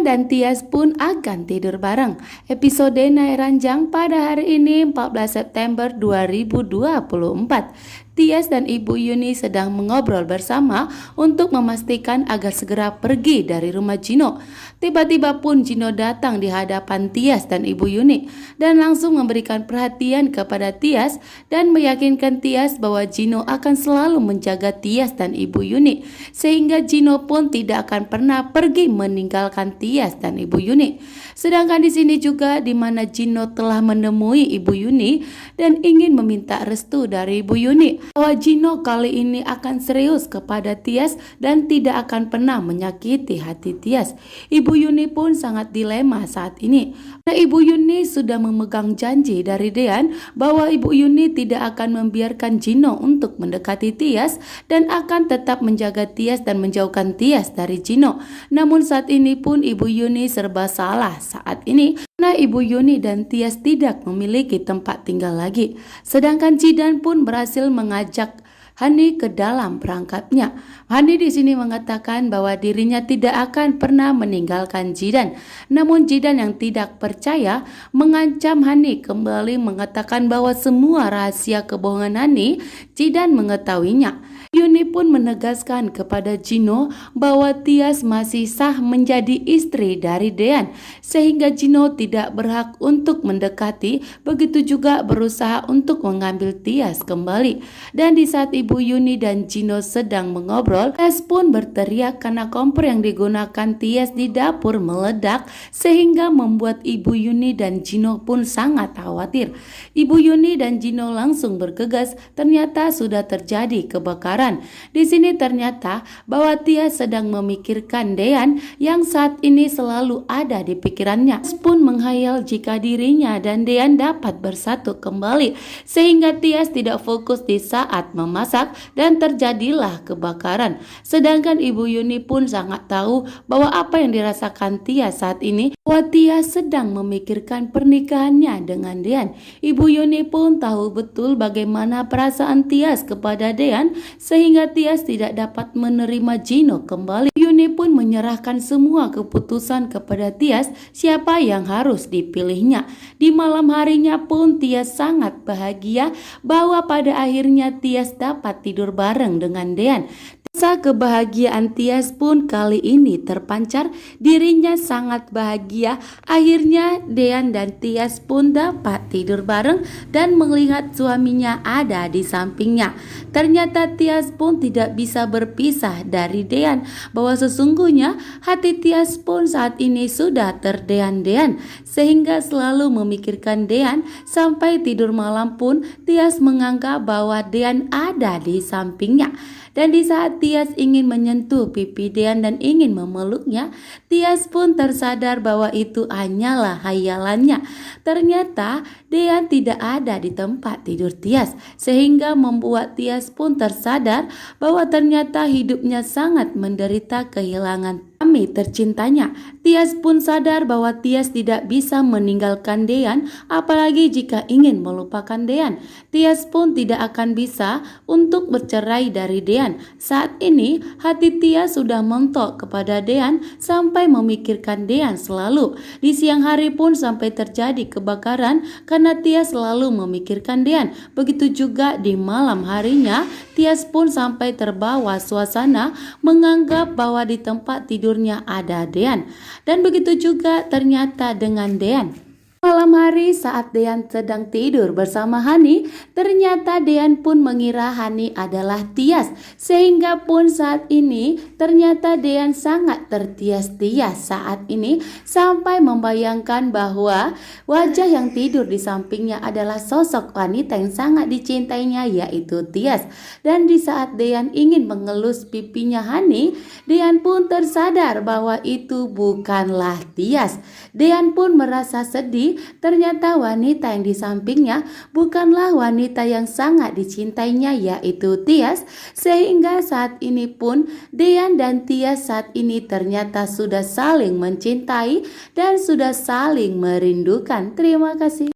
Dean dan Tias pun akan tidur bareng. Episode naik ranjang pada hari ini 14 September 2024. Tias dan Ibu Yuni sedang mengobrol bersama untuk memastikan agar segera pergi dari rumah Gino. Tiba-tiba pun Gino datang di hadapan Tias dan Ibu Yuni dan langsung memberikan perhatian kepada Tias dan meyakinkan Tias bahwa Gino akan selalu menjaga Tias dan Ibu Yuni, sehingga Gino pun tidak akan pernah pergi meninggalkan Tias dan Ibu Yuni. Sedangkan di sini juga di mana Gino telah menemui Ibu Yuni dan ingin meminta restu dari Ibu Yuni bahwa Gino kali ini akan serius kepada Tias dan tidak akan pernah menyakiti hati Tias. Ibu Yuni pun sangat dilema saat ini. Nah, Ibu Yuni sudah memegang janji dari Dean bahwa Ibu Yuni tidak akan membiarkan Gino untuk mendekati Tias dan akan tetap menjaga Tias dan menjauhkan Tias dari Gino. Namun saat ini pun Ibu Yuni serba salah saat ini. Nah, Ibu Yuni dan Tias tidak memiliki tempat tinggal lagi. Sedangkan Jidan pun berhasil mengajak Hani ke dalam perangkapnya. Hani di sini mengatakan bahwa dirinya tidak akan pernah meninggalkan Jidan. Namun Jidan yang tidak percaya mengancam Hani kembali mengatakan bahwa semua rahasia kebohongan Hani, Jidan mengetahuinya. Yuni pun menegaskan kepada Gino bahwa Tias masih sah menjadi istri dari Dean, sehingga Gino tidak berhak untuk mendekati, begitu juga berusaha untuk mengambil Tias kembali. Dan di saat Ibu Yuni dan Gino sedang mengobrol, Tias pun berteriak karena kompor yang digunakan Tias di dapur meledak, sehingga membuat Ibu Yuni dan Gino pun sangat khawatir. Ibu Yuni dan Gino langsung bergegas, ternyata sudah terjadi kebakaran. Di sini ternyata bahwa Tias sedang memikirkan Dean yang saat ini selalu ada di pikirannya. Tias pun menghayal jika dirinya dan Dean dapat bersatu kembali, sehingga Tias tidak fokus di saat memasak dan terjadilah kebakaran. Sedangkan Ibu Yuni pun sangat tahu bahwa apa yang dirasakan Tias saat ini, bahwa Tias sedang memikirkan pernikahannya dengan Dean. Ibu Yuni pun tahu betul bagaimana perasaan Tias kepada Dean, sehingga Tias tidak dapat menerima Gino kembali. Yuni pun menyerahkan semua keputusan kepada Tias siapa yang harus dipilihnya. Di malam harinya pun Tias sangat bahagia bahwa pada akhirnya Tias dapat tidur bareng dengan Dean. Rasa kebahagiaan Tias pun kali ini terpancar, dirinya sangat bahagia. Akhirnya Dean dan Tias pun dapat tidur bareng dan melihat suaminya ada di sampingnya. Ternyata Tias pun tidak bisa berpisah dari Dean, bahwa sesungguhnya hati Tias pun saat ini sudah terdean-dean, sehingga selalu memikirkan Dean. Sampai tidur malam pun Tias menganggap bahwa Dean ada di sampingnya. Dan di saat Tias ingin menyentuh pipi Dean dan ingin memeluknya, Tias pun tersadar bahwa itu hanyalah hayalannya. Ternyata Dean tidak ada di tempat tidur Tias, sehingga membuat Tias pun tersadar bahwa ternyata hidupnya sangat menderita kehilangan suami tercintanya. Tias pun sadar bahwa Tias tidak bisa meninggalkan Dean, apalagi jika ingin melupakan Dean. Tias pun tidak akan bisa untuk bercerai dari Dean. Saat ini hati Tias sudah mentok kepada Dean sampai memikirkan Dean selalu. Di siang hari pun sampai terjadi kebakaran karena Tias selalu memikirkan Dean. Begitu juga di malam harinya, Tias pun sampai terbawa suasana menganggap bahwa di tempat tidurnya ada Dean. Dan begitu juga ternyata dengan Dean. Malam hari saat Dean sedang tidur bersama Hani, ternyata Dean pun mengira Hani adalah Tias, sehingga pun saat ini ternyata Dean sangat tertias-tias saat ini, sampai membayangkan bahwa wajah yang tidur di sampingnya adalah sosok wanita yang sangat dicintainya, yaitu Tias. Dan di saat Dean ingin mengelus pipinya Hani, Dean pun tersadar bahwa itu bukanlah Tias. Dean pun merasa sedih. Ternyata wanita yang di sampingnya bukanlah wanita yang sangat dicintainya, yaitu Tias. Sehingga saat ini pun Dean dan Tias saat ini ternyata sudah saling mencintai dan sudah saling merindukan. Terima kasih.